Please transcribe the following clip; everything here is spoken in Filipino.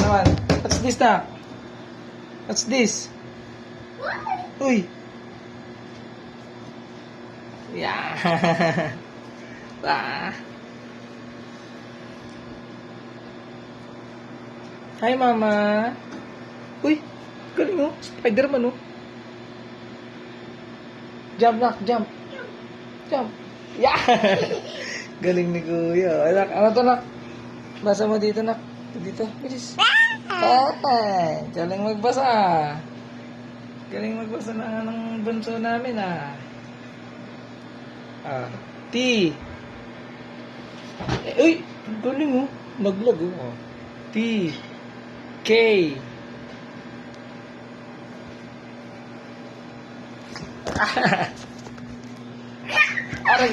naman. What's this na? What's this? Uy! Yeah. Ah. Hi, Mama. Uy, galing oh. Spider-Man oh. Jump, nak, jump. Jump. Yeah. Galing ni Kuya. Anak, ano to, nak? Basa mo dito, nak. Dito, bilis. Ay, galing magbasa. Galing magbasa na ng bunso namin, ah. Ah, T. Uy, galing oh. Naglag oh. T. K. Aray.